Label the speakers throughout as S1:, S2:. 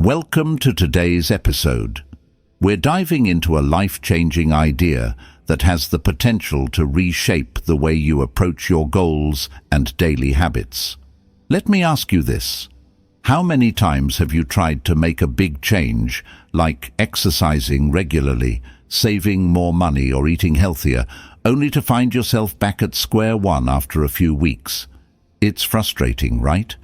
S1: Welcome to today's episode. We're diving into a life-changing idea that has the potential to reshape the way you approach your goals and daily habits. Let me ask you this. How many times have you tried to make a big change, like exercising regularly, saving more money or eating healthier, only to find yourself back at square one after a few weeks? It's frustrating, right?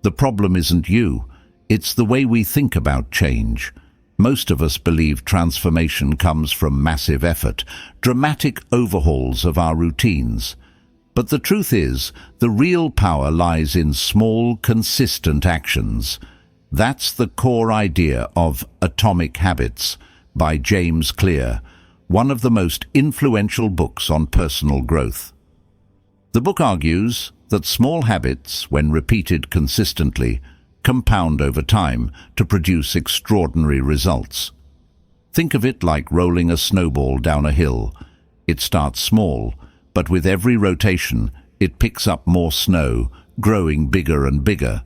S1: The problem isn't you. It's the way we think about change. Most of us believe transformation comes from massive effort, dramatic overhauls of our routines. But the truth is, the real power lies in small, consistent actions. That's the core idea of Atomic Habits by James Clear, one of the most influential books on personal growth. The book argues that small habits, when repeated consistently, compound over time to produce extraordinary results. Think of it like rolling a snowball down a hill. It starts small, but with every rotation, it picks up more snow, growing bigger and bigger.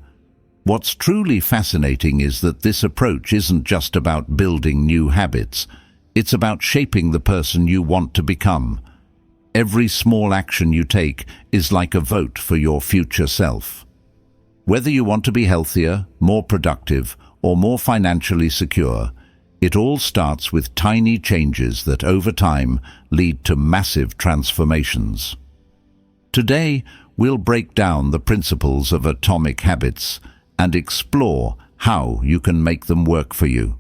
S1: What's truly fascinating is that this approach isn't just about building new habits. It's about shaping the person you want to become. Every small action you take is like a vote for your future self. Whether you want to be healthier, more productive, or more financially secure, it all starts with tiny changes that over time lead to massive transformations. Today, we'll break down the principles of Atomic Habits and explore how you can make them work for you.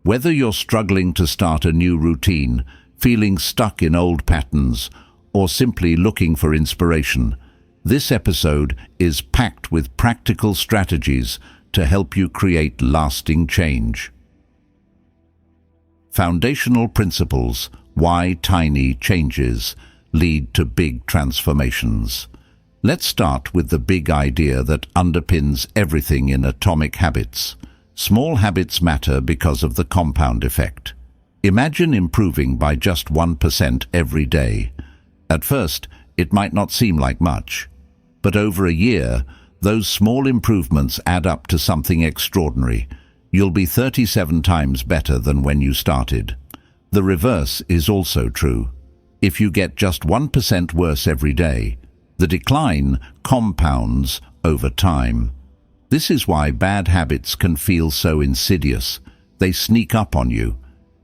S1: Whether you're struggling to start a new routine, feeling stuck in old patterns, or simply looking for inspiration, this episode is packed with practical strategies to help you create lasting change. Foundational principles: why tiny changes lead to big transformations. Let's start with the big idea that underpins everything in Atomic Habits. Small habits matter because of the compound effect. Imagine improving by just 1% every day. At first, it might not seem like much, but over a year, those small improvements add up to something extraordinary. You'll be 37 times better than when you started. The reverse is also true. If you get just 1% worse every day, the decline compounds over time. This is why bad habits can feel so insidious. They sneak up on you.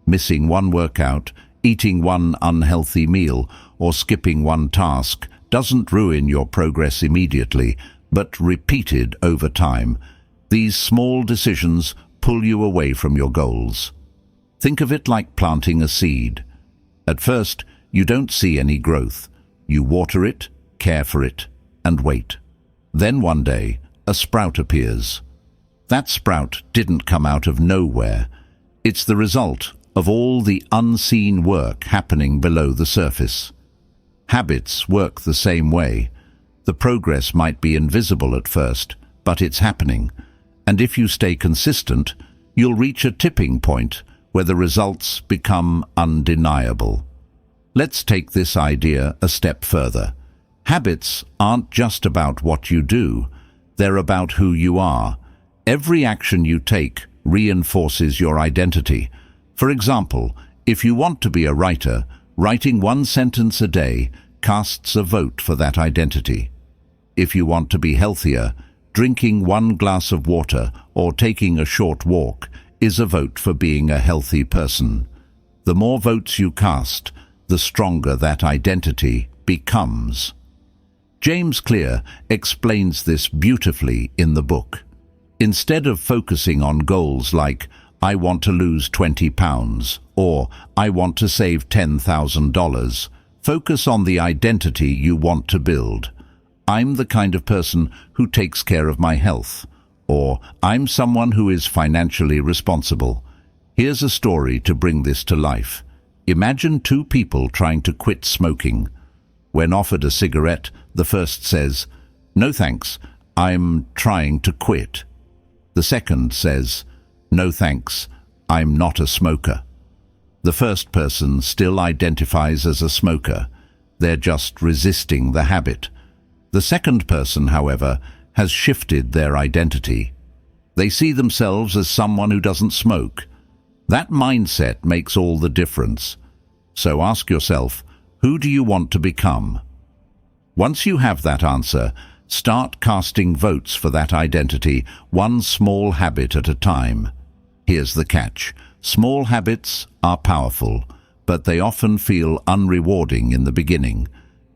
S1: Missing one workout, eating one unhealthy meal, or skipping one task doesn't ruin your progress immediately, but repeated over time. These small decisions pull you away from your goals. Think of it like planting a seed. At first, you don't see any growth. You water it, care for it, and wait. Then one day, a sprout appears. That sprout didn't come out of nowhere. It's the result of all the unseen work happening below the surface. Habits work the same way. The progress might be invisible at first, but it's happening. And if you stay consistent, you'll reach a tipping point where the results become undeniable. Let's take this idea a step further. Habits aren't just about what you do. They're about who you are. Every action you take reinforces your identity. For example, if you want to be a writer, writing one sentence a day casts a vote for that identity. If you want to be healthier, drinking one glass of water or taking a short walk is a vote for being a healthy person. The more votes you cast, the stronger that identity becomes. James Clear explains this beautifully in the book. Instead of focusing on goals like, I want to lose 20 pounds, or I want to save $10,000, focus on the identity you want to build. I'm the kind of person who takes care of my health, or I'm someone who is financially responsible. Here's a story to bring this to life. Imagine two people trying to quit smoking. When offered a cigarette, the first says, "No thanks, I'm trying to quit." The second says, "No thanks, I'm not a smoker." The first person still identifies as a smoker. They're just resisting the habit. The second person, however, has shifted their identity. They see themselves as someone who doesn't smoke. That mindset makes all the difference. So ask yourself, who do you want to become? Once you have that answer, start casting votes for that identity, one small habit at a time. Here's the catch. Small habits are powerful, but they often feel unrewarding in the beginning.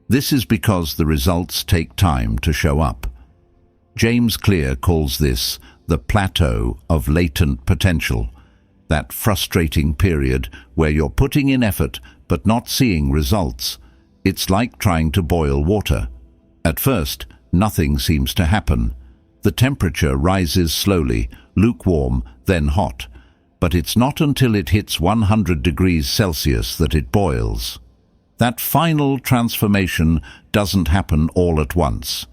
S1: This is because the results take time to show up. James Clear calls this the plateau of latent potential, that frustrating period where you're putting in effort but not seeing results. It's like trying to boil water. At first, nothing seems to happen. The temperature rises slowly, lukewarm, then hot. But it's not until it hits 100 degrees Celsius that it boils. That final transformation doesn't happen all at once.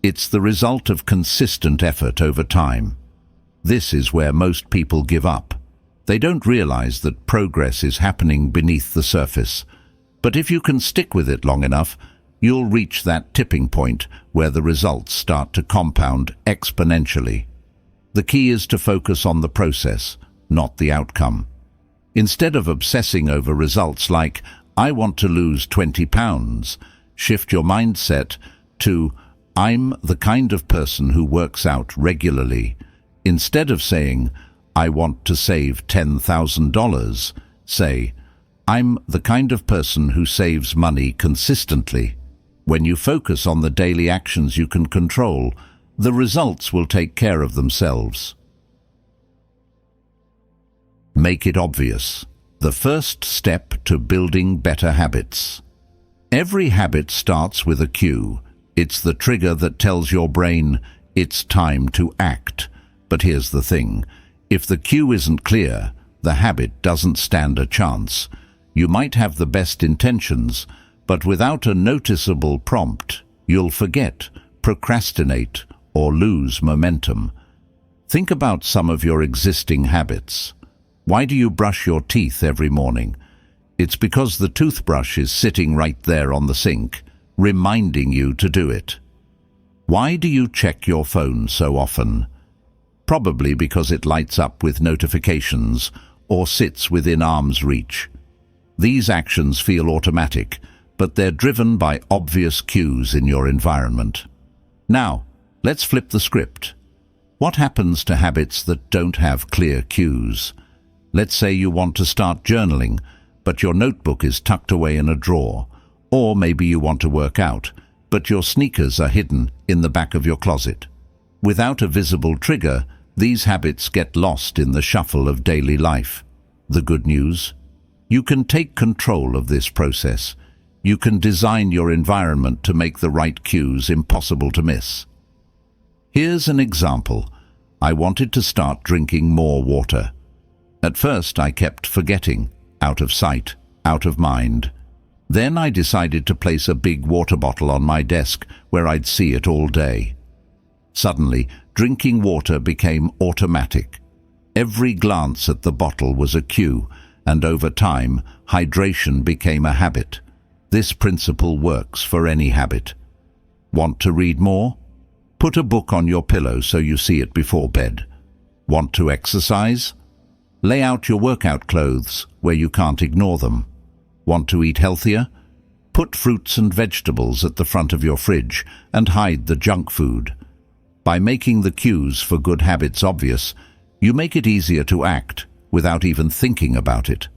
S1: It's the result of consistent effort over time. This is where most people give up. They don't realize that progress is happening beneath the surface. But if you can stick with it long enough, you'll reach that tipping point where the results start to compound exponentially. The key is to focus on the process, not the outcome. Instead of obsessing over results like, I want to lose 20 pounds, shift your mindset to, I'm the kind of person who works out regularly. Instead of saying, I want to save $10,000, say, I'm the kind of person who saves money consistently. When you focus on the daily actions you can control, the results will take care of themselves. Make it obvious. The first step to building better habits. Every habit starts with a cue. It's the trigger that tells your brain, it's time to act. But here's the thing. If the cue isn't clear, the habit doesn't stand a chance. You might have the best intentions, but without a noticeable prompt, you'll forget, procrastinate, or lose momentum. Think about some of your existing habits. Why do you brush your teeth every morning? It's because the toothbrush is sitting right there on the sink, reminding you to do it. Why do you check your phone so often? Probably because it lights up with notifications or sits within arm's reach. These actions feel automatic, but they're driven by obvious cues in your environment. Now, let's flip the script. What happens to habits that don't have clear cues? Let's say you want to start journaling, but your notebook is tucked away in a drawer. Or maybe you want to work out, but your sneakers are hidden in the back of your closet. Without a visible trigger, these habits get lost in the shuffle of daily life. The good news? You can take control of this process. You can design your environment to make the right cues impossible to miss. Here's an example. I wanted to start drinking more water. At first, I kept forgetting, out of sight, out of mind. Then I decided to place a big water bottle on my desk where I'd see it all day. Suddenly, drinking water became automatic. Every glance at the bottle was a cue, and over time, hydration became a habit. This principle works for any habit. Want to read more? Put a book on your pillow so you see it before bed. Want to exercise? Lay out your workout clothes where you can't ignore them. Want to eat healthier? Put fruits and vegetables at the front of your fridge and hide the junk food. By making the cues for good habits obvious, you make it easier to act without even thinking about it.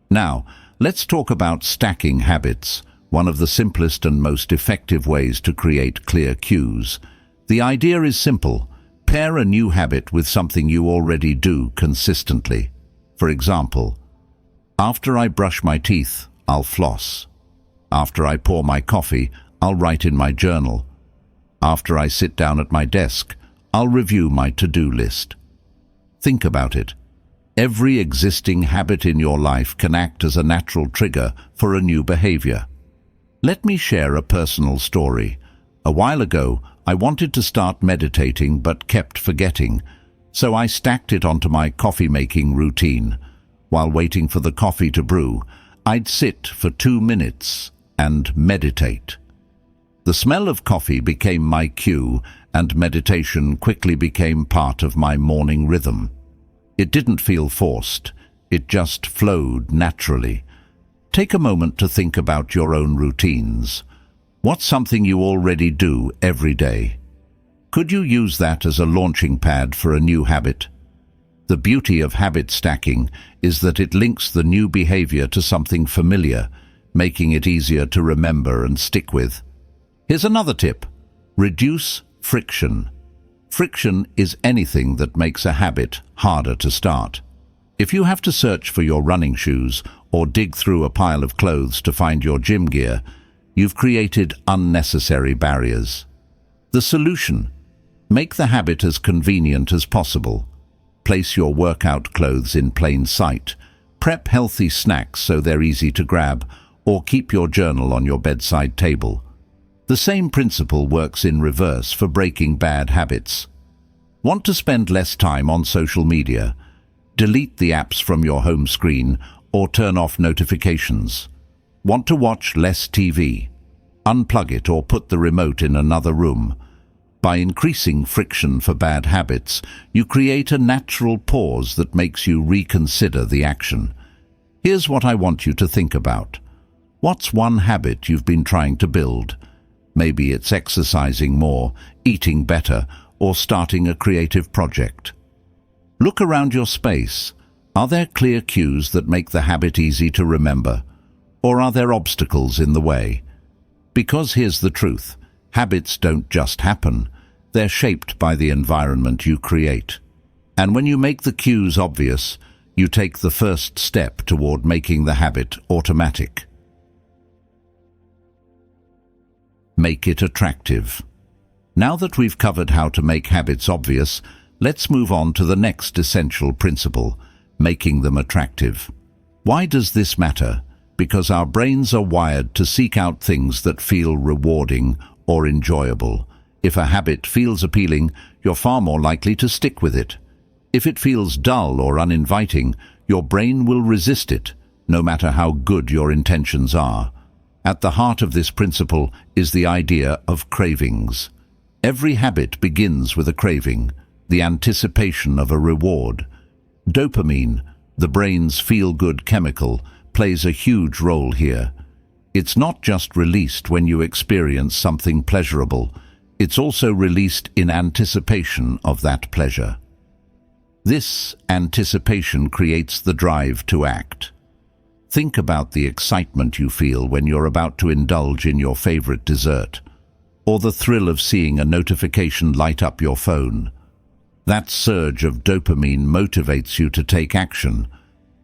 S1: Now, let's talk about stacking habits, one of the simplest and most effective ways to create clear cues. The idea is simple. Pair a new habit with something you already do consistently. For example, after I brush my teeth, I'll floss. After I pour my coffee, I'll write in my journal. After I sit down at my desk, I'll review my to-do list. Think about it. Every existing habit in your life can act as a natural trigger for a new behavior. Let me share a personal story. A while ago, I wanted to start meditating but kept forgetting, so I stacked it onto my coffee-making routine. While waiting for the coffee to brew, I'd sit for 2 minutes and meditate. The smell of coffee became my cue, and meditation quickly became part of my morning rhythm. It didn't feel forced, it just flowed naturally. Take a moment to think about your own routines. What's something you already do every day? Could you use that as a launching pad for a new habit? The beauty of habit stacking is that it links the new behavior to something familiar, making it easier to remember and stick with. Here's another tip. Reduce friction. Friction is anything that makes a habit harder to start. If you have to search for your running shoes or dig through a pile of clothes to find your gym gear, you've created unnecessary barriers. The solution: make the habit as convenient as possible. Place your workout clothes in plain sight. Prep healthy snacks so they're easy to grab, or keep your journal on your bedside table. The same principle works in reverse for breaking bad habits. Want to spend less time on social media? Delete the apps from your home screen or turn off notifications. Want to watch less TV? Unplug it or put the remote in another room. By increasing friction for bad habits, you create a natural pause that makes you reconsider the action. Here's what I want you to think about. What's one habit you've been trying to build? Maybe it's exercising more, eating better, or starting a creative project. Look around your space. Are there clear cues that make the habit easy to remember? Or are there obstacles in the way? Because here's the truth. Habits don't just happen. They're shaped by the environment you create. And when you make the cues obvious, you take the first step toward making the habit automatic. Make it attractive. Now that we've covered how to make habits obvious, let's move on to the next essential principle: making them attractive. Why does this matter? Because our brains are wired to seek out things that feel rewarding or enjoyable. If a habit feels appealing, you're far more likely to stick with it. If it feels dull or uninviting, your brain will resist it, no matter how good your intentions are. At the heart of this principle is the idea of cravings. Every habit begins with a craving, the anticipation of a reward. Dopamine, the brain's feel-good chemical, plays a huge role here. It's not just released when you experience something pleasurable, it's also released in anticipation of that pleasure. This anticipation creates the drive to act. Think about the excitement you feel when you're about to indulge in your favorite dessert, or the thrill of seeing a notification light up your phone. That surge of dopamine motivates you to take action.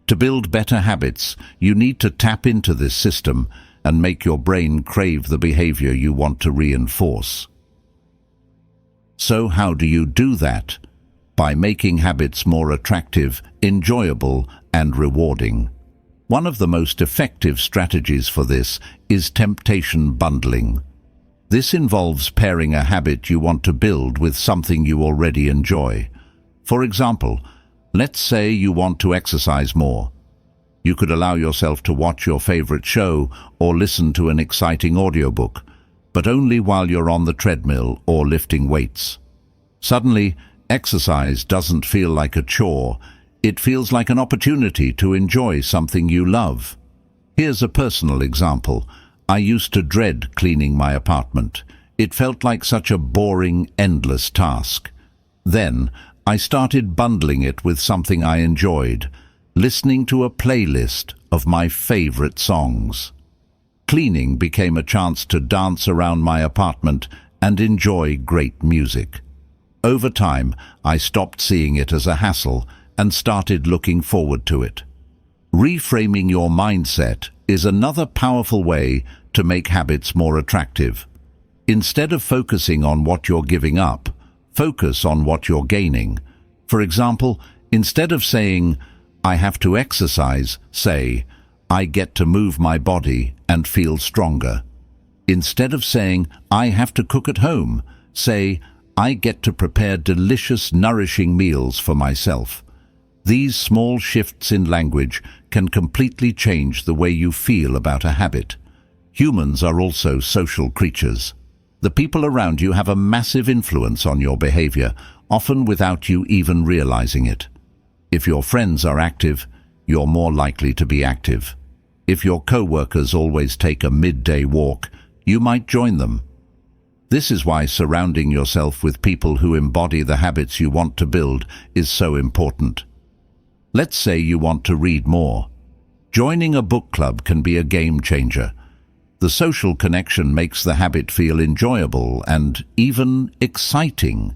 S1: To build better habits, you need to tap into this system and make your brain crave the behavior you want to reinforce. So how do you do that? By making habits more attractive, enjoyable, and rewarding. One of the most effective strategies for this is temptation bundling. This involves pairing a habit you want to build with something you already enjoy. For example, let's say you want to exercise more. You could allow yourself to watch your favorite show or listen to an exciting audiobook, but only while you're on the treadmill or lifting weights. Suddenly, exercise doesn't feel like a chore. It feels like an opportunity to enjoy something you love. Here's a personal example. I used to dread cleaning my apartment. It felt like such a boring, endless task. Then, I started bundling it with something I enjoyed, listening to a playlist of my favorite songs. Cleaning became a chance to dance around my apartment and enjoy great music. Over time, I stopped seeing it as a hassle and started looking forward to it. Reframing your mindset is another powerful way to make habits more attractive. Instead of focusing on what you're giving up, focus on what you're gaining. For example, instead of saying, "I have to exercise," say, "I get to move my body and feel stronger." Instead of saying, "I have to cook at home," say, "I get to prepare delicious, nourishing meals for myself." These small shifts in language can completely change the way you feel about a habit. Humans are also social creatures. The people around you have a massive influence on your behavior, often without you even realizing it. If your friends are active, you're more likely to be active. If your co-workers always take a midday walk, you might join them. This is why surrounding yourself with people who embody the habits you want to build is so important. Let's say you want to read more. Joining a book club can be a game changer. The social connection makes the habit feel enjoyable and even exciting.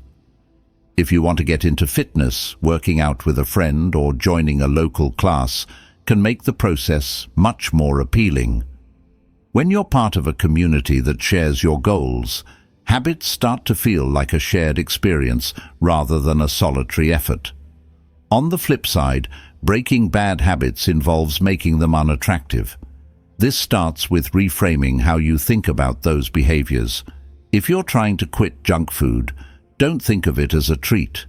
S1: If you want to get into fitness, working out with a friend or joining a local class can make the process much more appealing. When you're part of a community that shares your goals, habits start to feel like a shared experience rather than a solitary effort. On the flip side, breaking bad habits involves making them unattractive. This starts with reframing how you think about those behaviors. If you're trying to quit junk food, don't think of it as a treat.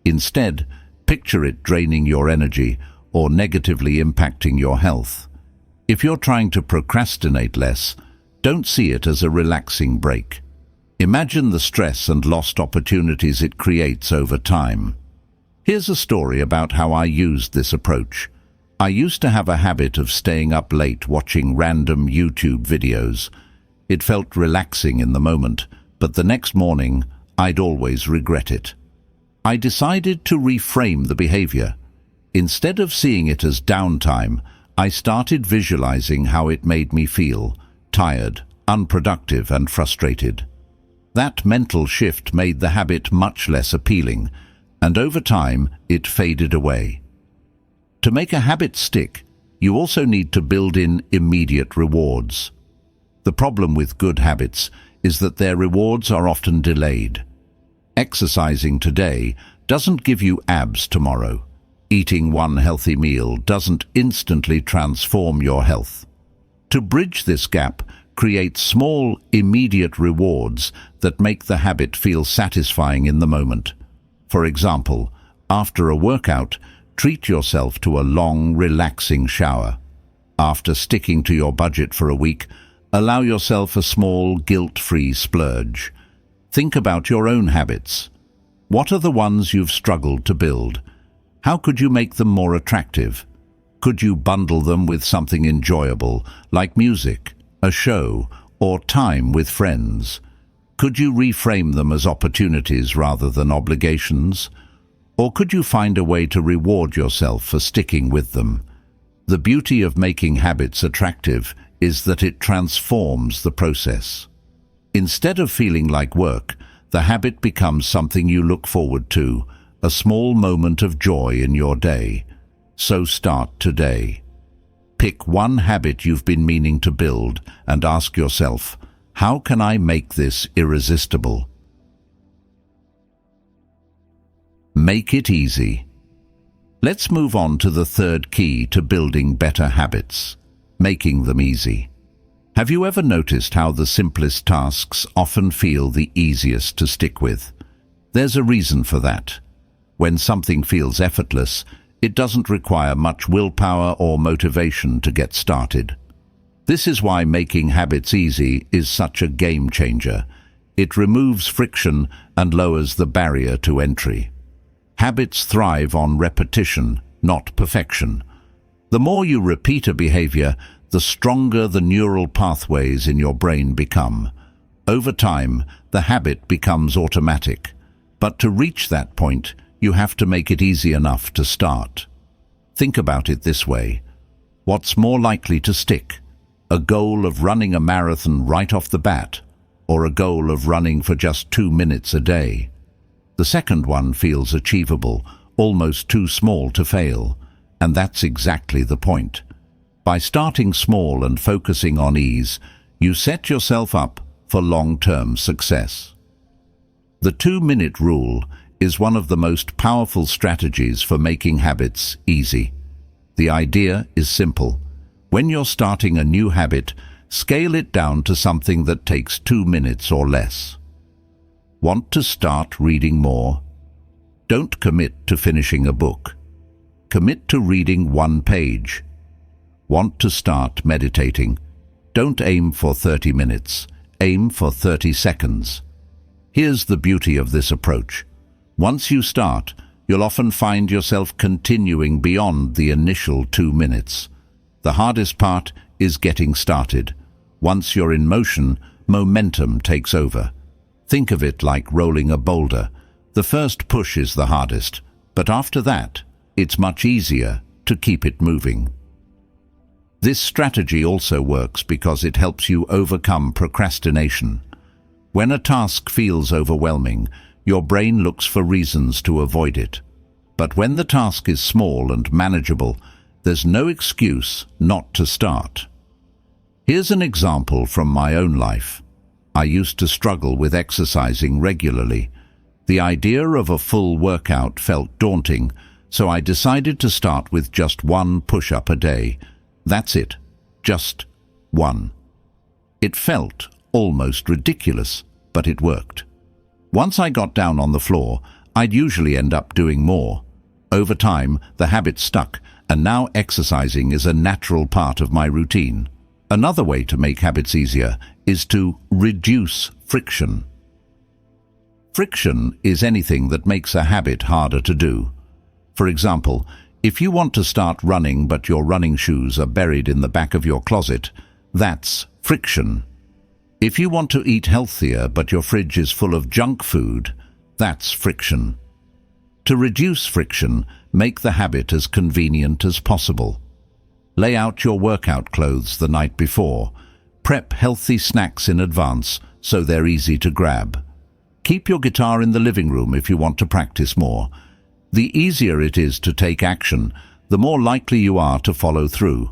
S1: Instead, picture it draining your energy or negatively impacting your health. If you're trying to procrastinate less, don't see it as a relaxing break. Imagine the stress and lost opportunities it creates over time. Here's a story about how I used this approach. I used to have a habit of staying up late watching random YouTube videos. It felt relaxing in the moment, but the next morning, I'd always regret it. I decided to reframe the behavior. Instead of seeing it as downtime, I started visualizing how it made me feel: tired, unproductive, and frustrated. That mental shift made the habit much less appealing, and over time it faded away. To make a habit stick, you also need to build in immediate rewards. The problem with good habits is that their rewards are often delayed. Exercising today doesn't give you abs tomorrow. Eating one healthy meal doesn't instantly transform your health. To bridge this gap, create small, immediate rewards that make the habit feel satisfying in the moment. For example, after a workout, treat yourself to a long, relaxing shower. After sticking to your budget for a week, allow yourself a small, guilt-free splurge. Think about your own habits. What are the ones you've struggled to build? How could you make them more attractive? Could you bundle them with something enjoyable, like music, a show, or time with friends? Could you reframe them as opportunities rather than obligations? Or could you find a way to reward yourself for sticking with them? The beauty of making habits attractive is that it transforms the process. Instead of feeling like work, the habit becomes something you look forward to, a small moment of joy in your day. So start today. Pick one habit you've been meaning to build and ask yourself, how can I make this irresistible? Make it easy. Let's move on to the third key to building better habits: making them easy. Have you ever noticed how the simplest tasks often feel the easiest to stick with? There's a reason for that. When something feels effortless, it doesn't require much willpower or motivation to get started. This is why making habits easy is such a game changer. It removes friction and lowers the barrier to entry. Habits thrive on repetition, not perfection. The more you repeat a behavior, the stronger the neural pathways in your brain become. Over time, the habit becomes automatic. But to reach that point, you have to make it easy enough to start. Think about it this way. What's more likely to stick? A goal of running a marathon right off the bat, or a goal of running for just 2 minutes a day? The second one feels achievable, almost too small to fail, and that's exactly the point. By starting small and focusing on ease, you set yourself up for long-term success. The 2-minute rule is one of the most powerful strategies for making habits easy. The idea is simple. When you're starting a new habit, scale it down to something that takes 2 minutes or less. Want to start reading more? Don't commit to finishing a book. Commit to reading 1 page. Want to start meditating? Don't aim for 30 minutes. aim for 30 seconds. Here's the beauty of this approach. Once you start, you'll often find yourself continuing beyond the initial 2 minutes. The hardest part is getting started. Once you're in motion, momentum takes over. Think of it like rolling a boulder. The first push is the hardest, but after that, it's much easier to keep it moving. This strategy also works because it helps you overcome procrastination. When a task feels overwhelming, your brain looks for reasons to avoid it. But when the task is small and manageable, there's no excuse not to start. Here's an example from my own life. I used to struggle with exercising regularly. The idea of a full workout felt daunting, so I decided to start with just 1 push-up a day. That's it, just 1. It felt almost ridiculous, but it worked. Once I got down on the floor, I'd usually end up doing more. Over time, the habit stuck, and now exercising is a natural part of my routine. Another way to make habits easier is to reduce friction. Friction is anything that makes a habit harder to do. For example, if you want to start running but your running shoes are buried in the back of your closet, that's friction. If you want to eat healthier but your fridge is full of junk food, that's friction. To reduce friction, make the habit as convenient as possible. Lay out your workout clothes the night before. Prep healthy snacks in advance so they're easy to grab. Keep your guitar in the living room if you want to practice more. The easier it is to take action, the more likely you are to follow through.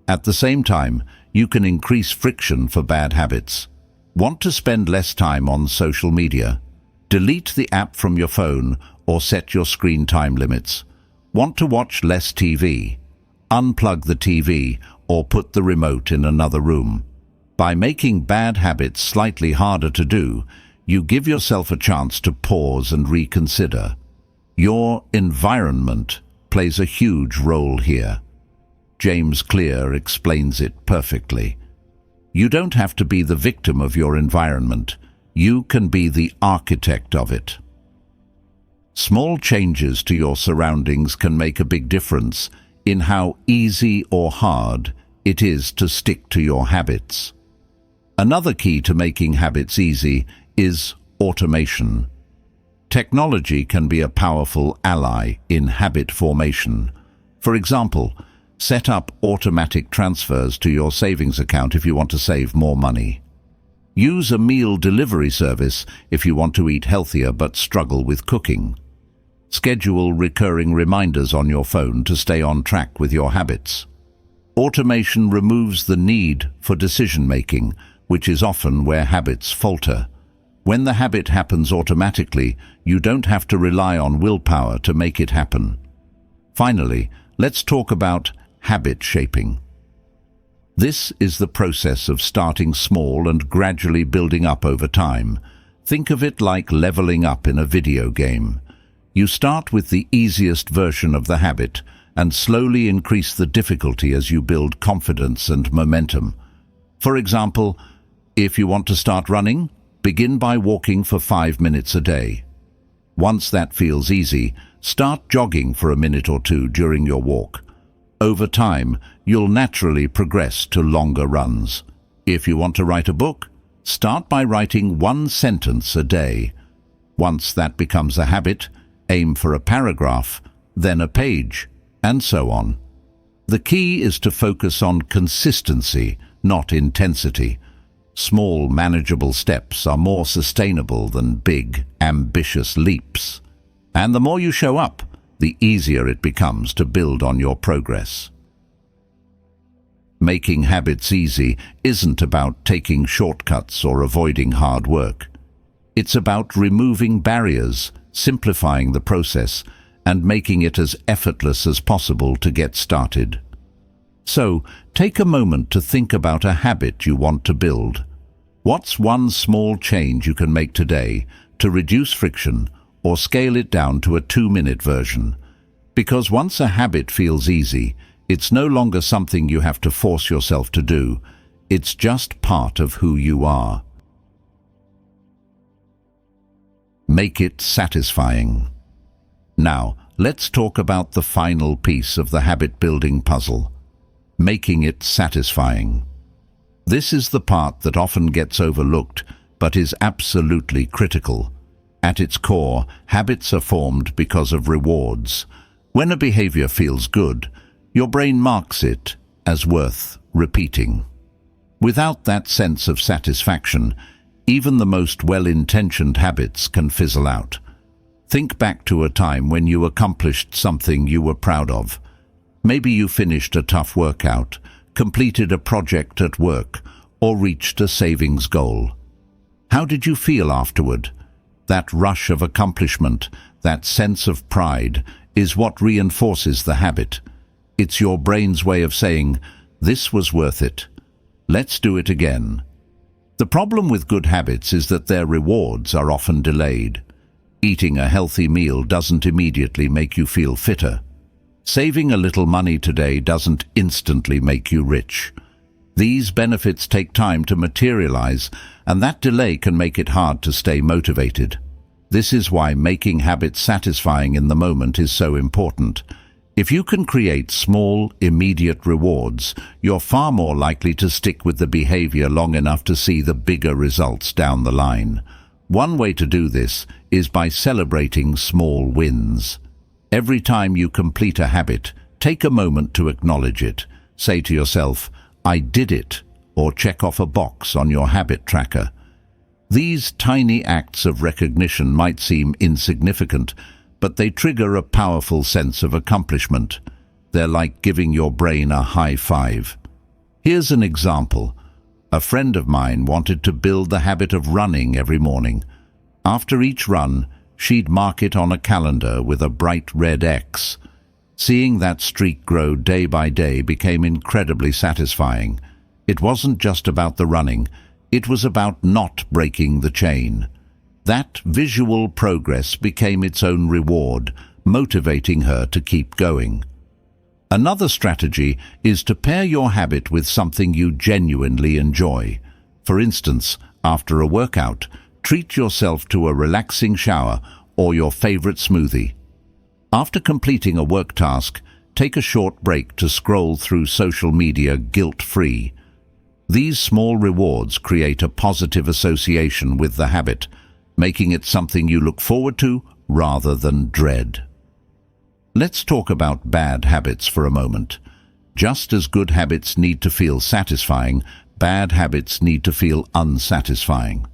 S1: At the same time, you can increase friction for bad habits. Want to spend less time on social media? Delete the app from your phone or set your screen time limits. Want to watch less TV? Unplug the TV or put the remote in another room. By making bad habits slightly harder to do, you give yourself a chance to pause and reconsider. Your environment plays a huge role here. James Clear explains it perfectly. You don't have to be the victim of your environment. You can be the architect of it. Small changes to your surroundings can make a big difference in how easy or hard it is to stick to your habits. Another key to making habits easy is automation. Technology can be a powerful ally in habit formation. For example, set up automatic transfers to your savings account if you want to save more money. Use a meal delivery service if you want to eat healthier but struggle with cooking. Schedule recurring reminders on your phone to stay on track with your habits. Automation removes the need for decision-making, which is often where habits falter. When the habit happens automatically, you don't have to rely on willpower to make it happen. Finally, let's talk about habit shaping. This is the process of starting small and gradually building up over time. Think of it like leveling up in a video game. You start with the easiest version of the habit and slowly increase the difficulty as you build confidence and momentum. For example, if you want to start running, begin by walking for 5 minutes a day. Once that feels easy, start jogging for a minute or two during your walk. Over time, you'll naturally progress to longer runs. If you want to write a book, start by writing 1 sentence a day. Once that becomes a habit, aim for a paragraph, then a page, and so on. The key is to focus on consistency, not intensity. Small, manageable steps are more sustainable than big, ambitious leaps. And the more you show up, the easier it becomes to build on your progress. Making habits easy isn't about taking shortcuts or avoiding hard work. It's about removing barriers, simplifying the process, and making it as effortless as possible to get started. So, take a moment to think about a habit you want to build. What's one small change you can make today to reduce friction or scale it down to a 2-minute version? Because once a habit feels easy, it's no longer something you have to force yourself to do. It's just part of who you are. Make it satisfying. Now, let's talk about the final piece of the habit-building puzzle: making it satisfying. This is the part that often gets overlooked, but is absolutely critical. At its core, habits are formed because of rewards. When a behavior feels good, your brain marks it as worth repeating. Without that sense of satisfaction, even the most well-intentioned habits can fizzle out. Think back to a time when you accomplished something you were proud of. Maybe you finished a tough workout, completed a project at work, or reached a savings goal. How did you feel afterward? That rush of accomplishment, that sense of pride, is what reinforces the habit. It's your brain's way of saying, "This was worth it. Let's do it again." The problem with good habits is that their rewards are often delayed. Eating a healthy meal doesn't immediately make you feel fitter. Saving a little money today doesn't instantly make you rich. These benefits take time to materialize, and that delay can make it hard to stay motivated. This is why making habits satisfying in the moment is so important. If you can create small, immediate rewards, you're far more likely to stick with the behavior long enough to see the bigger results down the line. One way to do this is by celebrating small wins. Every time you complete a habit, take a moment to acknowledge it. Say to yourself, "I did it," or check off a box on your habit tracker. These tiny acts of recognition might seem insignificant, but they trigger a powerful sense of accomplishment. They're like giving your brain a high five. Here's an example. A friend of mine wanted to build the habit of running every morning. After each run, she'd mark it on a calendar with a bright red X. Seeing that streak grow day by day became incredibly satisfying. It wasn't just about the running, it was about not breaking the chain. That visual progress became its own reward, motivating her to keep going. Another strategy is to pair your habit with something you genuinely enjoy. For instance, after a workout, treat yourself to a relaxing shower or your favorite smoothie. After completing a work task, take a short break to scroll through social media guilt-free. These small rewards create a positive association with the habit, making it something you look forward to rather than dread. Let's talk about bad habits for a moment. Just as good habits need to feel satisfying, bad habits need to feel unsatisfying.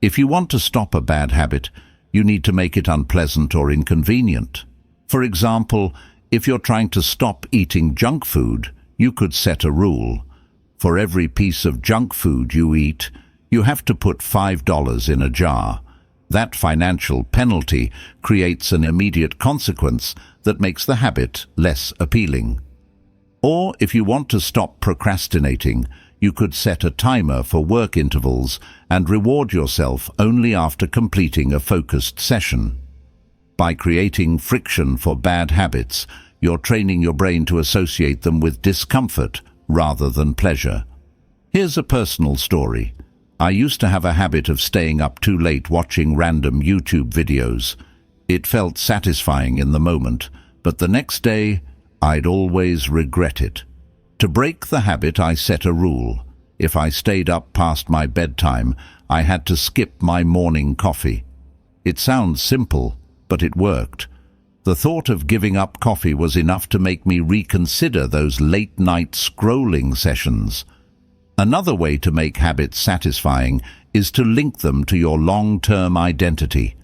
S1: If you want to stop a bad habit, you need to make it unpleasant or inconvenient. For example, if you're trying to stop eating junk food, you could set a rule. For every piece of junk food you eat, you have to put $5 in a jar. That financial penalty creates an immediate consequence that makes the habit less appealing. Or if you want to stop procrastinating, you could set a timer for work intervals and reward yourself only after completing a focused session. By creating friction for bad habits, you're training your brain to associate them with discomfort rather than pleasure. Here's a personal story. I used to have a habit of staying up too late watching random YouTube videos. It felt satisfying in the moment, but the next day, I'd always regret it. To break the habit, I set a rule. If I stayed up past my bedtime, I had to skip my morning coffee. It sounds simple, but it worked. The thought of giving up coffee was enough to make me reconsider those late-night scrolling sessions. Another way to make habits satisfying is to link them to your long-term identity.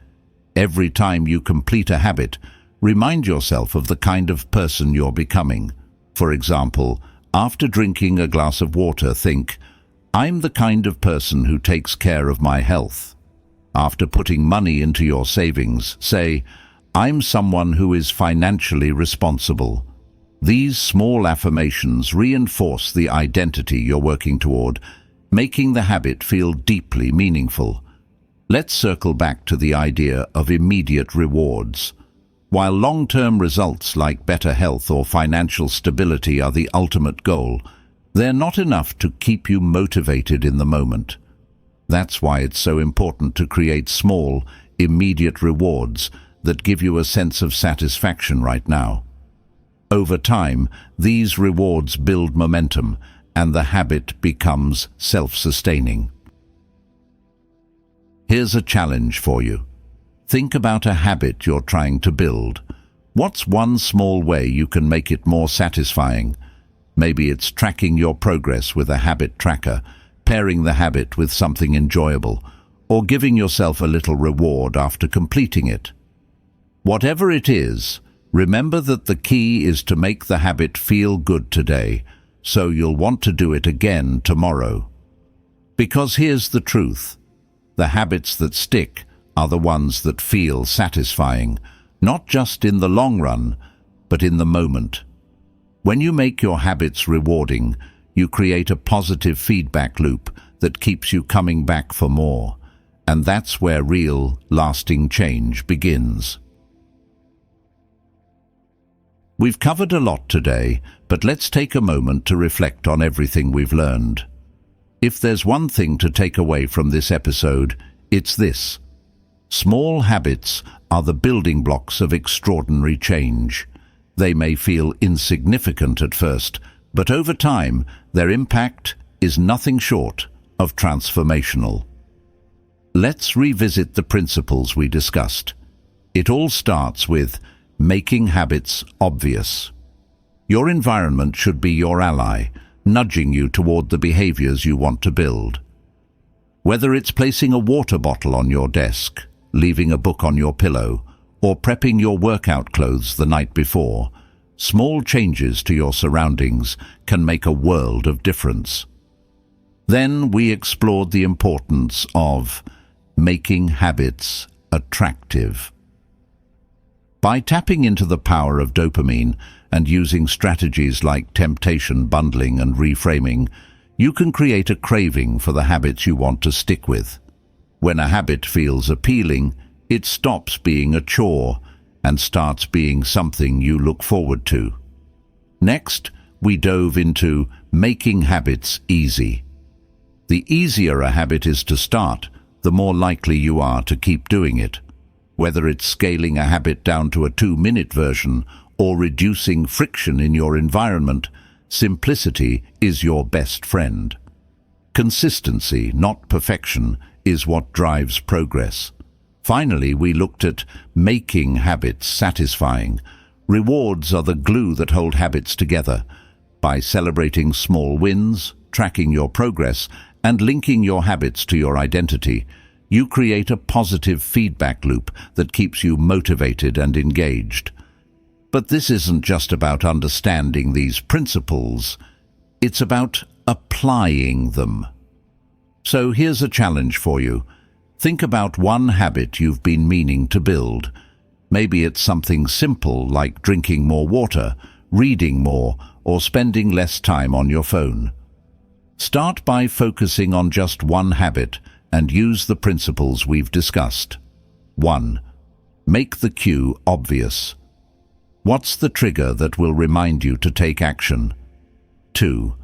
S1: Every time you complete a habit, remind yourself of the kind of person you're becoming. For example, after drinking a glass of water, think, "I'm the kind of person who takes care of my health." After putting money into your savings, say, "I'm someone who is financially responsible." These small affirmations reinforce the identity you're working toward, making the habit feel deeply meaningful. Let's circle back to the idea of immediate rewards. While long-term results like better health or financial stability are the ultimate goal, they're not enough to keep you motivated in the moment. That's why it's so important to create small, immediate rewards that give you a sense of satisfaction right now. Over time, these rewards build momentum, and the habit becomes self-sustaining. Here's a challenge for you. Think about a habit you're trying to build. What's one small way you can make it more satisfying? Maybe it's tracking your progress with a habit tracker, pairing the habit with something enjoyable, or giving yourself a little reward after completing it. Whatever it is, remember that the key is to make the habit feel good today, so you'll want to do it again tomorrow. Because here's the truth. The habits that stick are the ones that feel satisfying, not just in the long run, but in the moment. When you make your habits rewarding, you create a positive feedback loop that keeps you coming back for more. And that's where real, lasting change begins. We've covered a lot today, but let's take a moment to reflect on everything we've learned. If there's one thing to take away from this episode, it's this. Small habits are the building blocks of extraordinary change. They may feel insignificant at first, but over time, their impact is nothing short of transformational. Let's revisit the principles we discussed. It all starts with making habits obvious. Your environment should be your ally, nudging you toward the behaviors you want to build. Whether it's placing a water bottle on your desk, leaving a book on your pillow, or prepping your workout clothes the night before, small changes to your surroundings can make a world of difference. Then we explored the importance of making habits attractive. By tapping into the power of dopamine and using strategies like temptation bundling and reframing, you can create a craving for the habits you want to stick with. When a habit feels appealing, it stops being a chore and starts being something you look forward to. Next, we dove into making habits easy. The easier a habit is to start, the more likely you are to keep doing it. Whether it's scaling a habit down to a 2-minute version or reducing friction in your environment, simplicity is your best friend. Consistency, not perfection, is what drives progress. Finally, we looked at making habits satisfying. Rewards are the glue that hold habits together. By celebrating small wins, tracking your progress, and linking your habits to your identity, you create a positive feedback loop that keeps you motivated and engaged. But this isn't just about understanding these principles, it's about applying them. So here's a challenge for you. Think about one habit you've been meaning to build. Maybe it's something simple like drinking more water, reading more, or spending less time on your phone. Start by focusing on just one habit and use the principles we've discussed. 1. Make the cue obvious. What's the trigger that will remind you to take action? 2.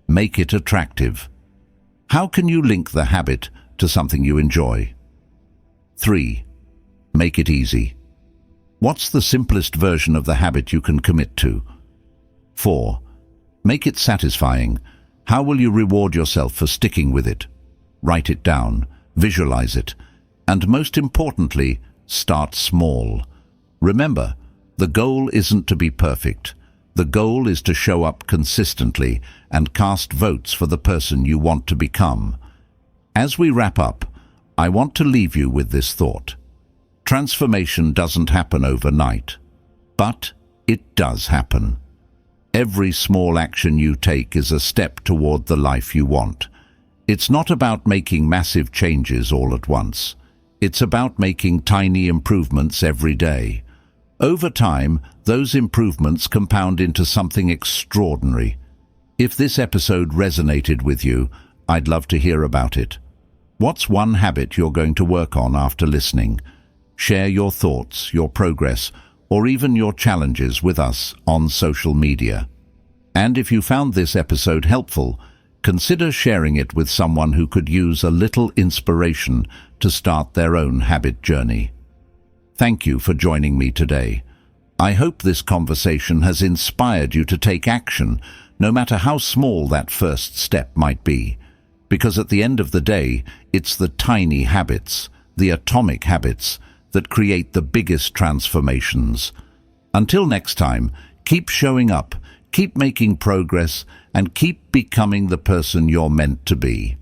S1: Make it attractive. How can you link the habit to something you enjoy? 3. Make it easy. What's the simplest version of the habit you can commit to? 4. Make it satisfying. How will you reward yourself for sticking with it? Write it down, visualize it, and most importantly, start small. Remember, the goal isn't to be perfect. The goal is to show up consistently and cast votes for the person you want to become. As we wrap up, I want to leave you with this thought. Transformation doesn't happen overnight, but it does happen. Every small action you take is a step toward the life you want. It's not about making massive changes all at once. It's about making tiny improvements every day. Over time, those improvements compound into something extraordinary. If this episode resonated with you, I'd love to hear about it. What's one habit you're going to work on after listening? Share your thoughts, your progress, or even your challenges with us on social media. And if you found this episode helpful, consider sharing it with someone who could use a little inspiration to to start their own habit journey. Thank you for joining me today. I hope this conversation has inspired you to take action, no matter how small that first step might be. Because at the end of the day, it's the tiny habits, the atomic habits, that create the biggest transformations. Until next time, keep showing up, keep making progress, and keep becoming the person you're meant to be.